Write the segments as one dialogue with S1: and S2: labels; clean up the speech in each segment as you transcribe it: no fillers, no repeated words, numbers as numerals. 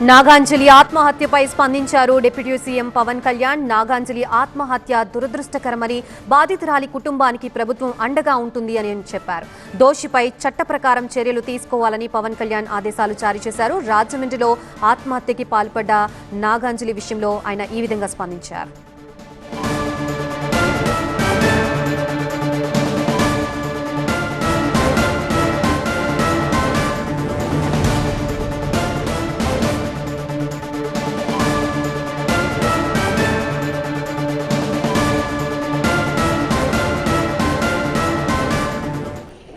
S1: నాగాంజలి ఆత్మహత్యపై స్పందించారు deputy CM Pawan Kalyan. Naganjali ఆత్మహత్య దురదృష్టకరమని, బాధితురాలి కుటుంబానికి ప్రభుత్వం అండగా ఉంటుంది అని చెప్పారు. దోషిపై చట్ట ప్రకారం చర్యలు తీసుకోవాలని పవన్ కళ్యాణ్ ఆదేశాలు జారీ చేశారు. రాజమండ్రిలో ఆత్మహత్యకి పాల్పడ్డ నాగాంజలి విషయంలో ఆయన ఈ విధంగా స్పందించారు.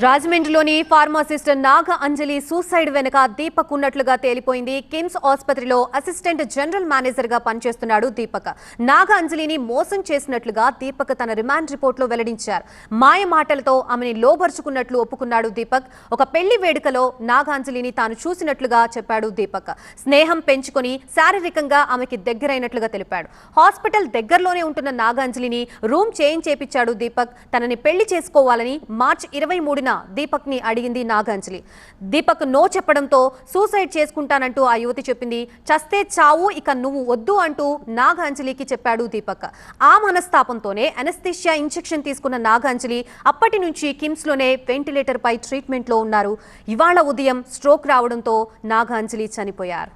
S1: రాజమండ్రిలోని ఫార్మాసిస్ట్ నాగ అంజలి సూసైడ్ వెనుక దీపక్ ఉన్నట్లుగా తేలిపోయింది. కిమ్స్ ఆసుపత్రిలో అసిస్టెంట్ జనరల్ మేనేజర్ గా పనిచేస్తున్నాడు దీపక్. నాగ అంజలిని మోసం చేసినట్లుగా దీపక్ తన రిమాండ్ రిపోర్టులో వెల్లడించారు. మాయ మాటలతో ఆమెని లోబర్చుకున్నట్లు ఒప్పుకున్నాడు దీపక్. ఒక పెళ్లి వేడుకలో నాగ అంజలిని తాను చూసినట్లుగా చెప్పాడు దీపక్. స్నేహం పెంచుకొని శారీరకంగా ఆమెకి దగ్గరైనట్లుగా తెలిపాడు. హాస్పిటల్ దగ్గరలోనే ఉంటున్న నాగ అంజలిని రూమ్ చేంజ్ చేపించాడు దీపక్. తనని పెళ్లి చేసుకోవాలని మార్చి 23న దీపక్ ని అడిగింది నాగాంజలి. దీపక్ నో చెప్పడంతో సూసైడ్ చేసుకుంటానంటూ ఆ యువతి చెప్పింది. చస్తే చావు, ఇక నువ్వు వద్దు అంటూ నాగాంజలికి చెప్పాడు దీపక్. ఆ మనస్తాపంతోనే అనస్థీషియా ఇంజెక్షన్ తీసుకున్న నాగాంజలి అప్పటి నుంచి కిమ్స్ లోనే వెంటిలేటర్ పై ట్రీట్మెంట్ లో ఉన్నారు. ఇవాళ ఉదయం స్ట్రోక్ రావడంతో నాగాంజలి చనిపోయారు.